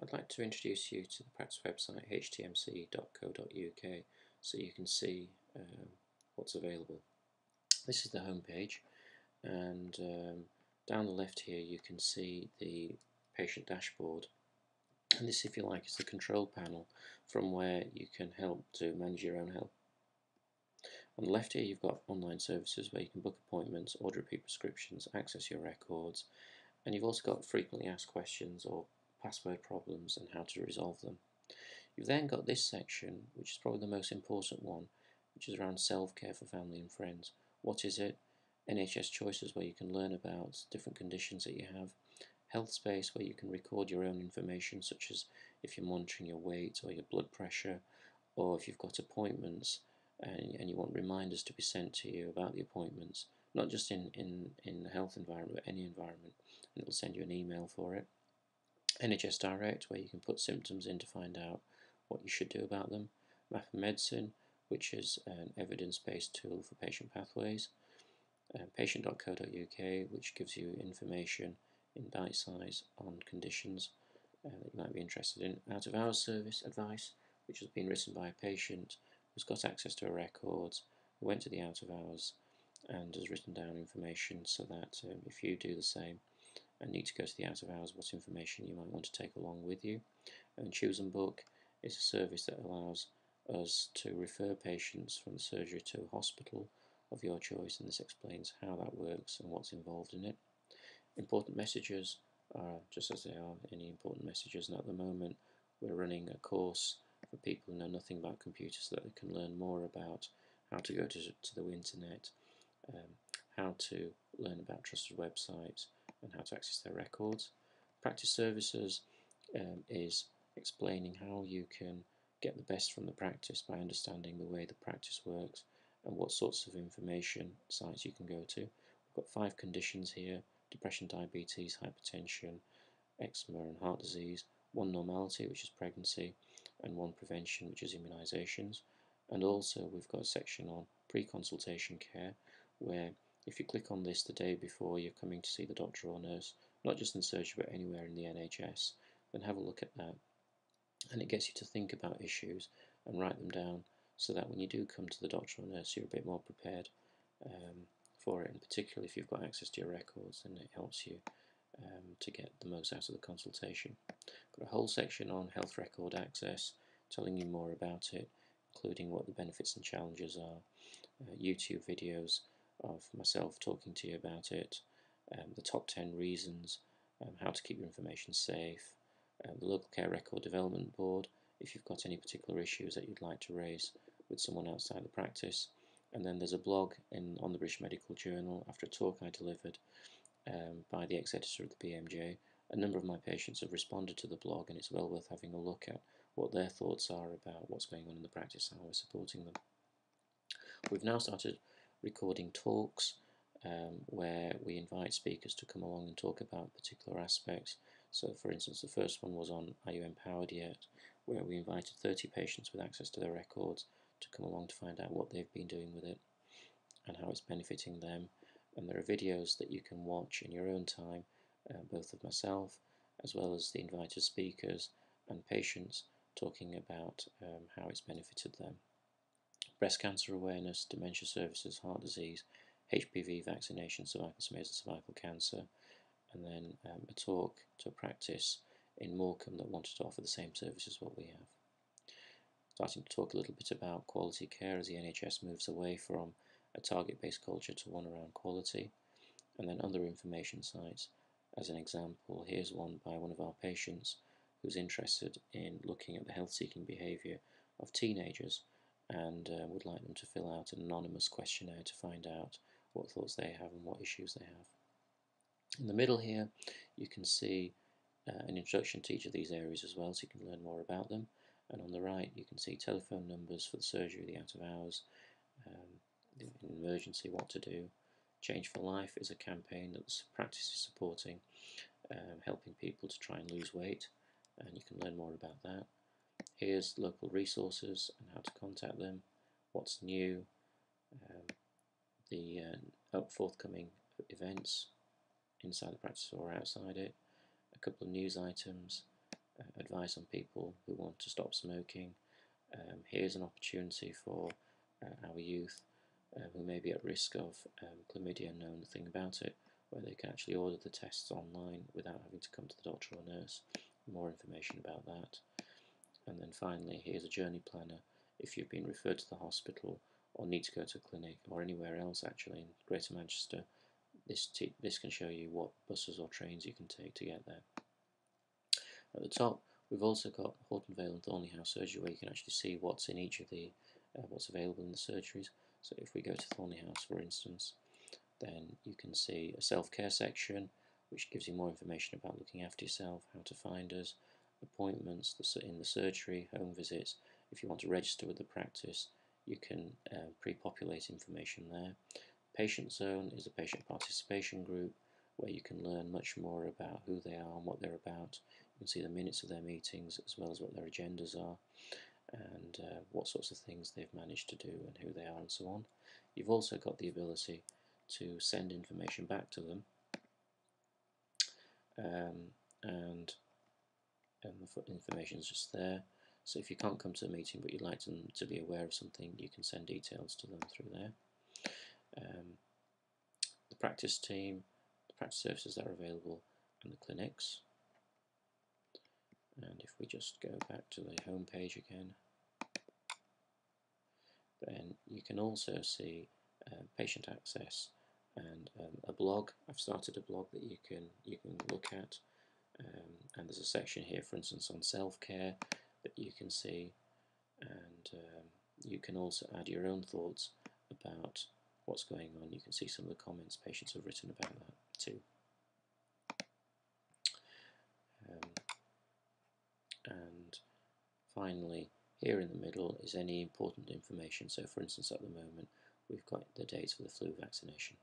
I'd like to introduce you to the practice website htmc.co.uk so you can see what's available. This is the home page, and down the left here you can see the patient dashboard, and this, if you like, is the control panel from where you can help to manage your own health. On the left here you've got online services where you can book appointments, order repeat prescriptions, access your records, and you've also got frequently asked questions or password problems and how to resolve them. You've then got this section, which is probably the most important one, which is around self-care for family and friends. What is it? NHS choices, where you can learn about different conditions that you have. Health space, where you can record your own information, such as if you're monitoring your weight or your blood pressure, or if you've got appointments and you want reminders to be sent to you about the appointments, not just in the health environment, but any environment, and it'll send you an email for it. NHS Direct, where you can put symptoms in to find out what you should do about them. Map of Medicine, which is an evidence-based tool for patient pathways. Patient.co.uk, which gives you information in bite size on conditions that you might be interested in. Out of hours service advice, which has been written by a patient who's got access to her records, who went to the out of hours and has written down information so that if you do the same and need to go to the out of hours, what information you might want to take along with you. And Choose and Book is a service that allows us to refer patients from the surgery to a hospital of your choice, and this explains how that works and what's involved in it. Important messages are just as they are any important messages, and at the moment we're running a course for people who know nothing about computers so that they can learn more about how to go to the internet, how to learn about trusted websites and how to access their records. Practice services is explaining how you can get the best from the practice by understanding the way the practice works and what sorts of information sites you can go to. We've got 5 conditions here: depression, diabetes, hypertension, eczema and heart disease, 1 normality, which is pregnancy, and 1 prevention, which is immunisations. And also we've got a section on pre-consultation care, where if you click on this the day before you're coming to see the doctor or nurse, not just in surgery but anywhere in the NHS, then have a look at that. And it gets you to think about issues and write them down so that when you do come to the doctor or nurse you're a bit more prepared for it, and particularly if you've got access to your records, then it helps you to get the most out of the consultation. Got a whole section on health record access, telling you more about it, including what the benefits and challenges are, YouTube videos of myself talking to you about it, the top 10 reasons, how to keep your information safe, the Local Care Record Development Board, if you've got any particular issues that you'd like to raise with someone outside the practice. And then there's a blog on the British Medical Journal after a talk I delivered by the ex-editor of the BMJ. A number of my patients have responded to the blog, and it's well worth having a look at what their thoughts are about what's going on in the practice and how we're supporting them. We've now started recording talks where we invite speakers to come along and talk about particular aspects. So for instance, the first one was on Are You Empowered Yet?, where we invited 30 patients with access to their records to come along to find out what they've been doing with it and how it's benefiting them. And there are videos that you can watch in your own time, both of myself as well as the invited speakers and patients talking about how it's benefited them. Breast cancer awareness, dementia services, heart disease, HPV vaccination, cervical smears and cervical cancer, and then a talk to a practice in Morecambe that wanted to offer the same service as what we have. Starting to talk a little bit about quality care as the NHS moves away from a target-based culture to one around quality, and then other information sites. As an example, here's one by one of our patients who's interested in looking at the health-seeking behaviour of teenagers and would like them to fill out an anonymous questionnaire to find out what thoughts they have and what issues they have. In the middle here you can see an introduction to each of these areas as well, so you can learn more about them. And on the right you can see telephone numbers for the surgery, the out of hours, in emergency what to do. Change for Life is a campaign that the practice is supporting, helping people to try and lose weight, and you can learn more about that. Here's local resources and how to contact them, what's new, the forthcoming events inside the practice or outside it, a couple of news items, advice on people who want to stop smoking. Here's an opportunity for our youth who may be at risk of chlamydia and know nothing about it, where they can actually order the tests online without having to come to the doctor or nurse. More information about that. And then finally, here's a journey planner if you've been referred to the hospital or need to go to a clinic or anywhere else actually in Greater Manchester. This can show you what buses or trains you can take to get there. At the top, we've also got Horton Vale and Thornley House surgery, where you can actually see what's in each of the what's available in the surgeries. So if we go to Thornley House, for instance, then you can see a self-care section, which gives you more information about looking after yourself, how to find us, appointments in the surgery, home visits. If you want to register with the practice, you can pre-populate information there. Patient Zone is a patient participation group where you can learn much more about who they are and what they're about. You can see the minutes of their meetings as well as what their agendas are and what sorts of things they've managed to do and who they are and so on. You've also got the ability to send information back to them and the information is just there. So if you can't come to a meeting but you'd like them to be aware of something, you can send details to them through there. The practice team, the practice services that are available, and the clinics. And if we just go back to the home page again, then you can also see patient access and a blog. I've started a blog that you can look at, and there's a section here, for instance, on self-care that you can see, and you can also add your own thoughts about what's going on. You can see some of the comments patients have written about that too. And finally, here in the middle is any important information. So for instance, at the moment we've got the dates for the flu vaccination.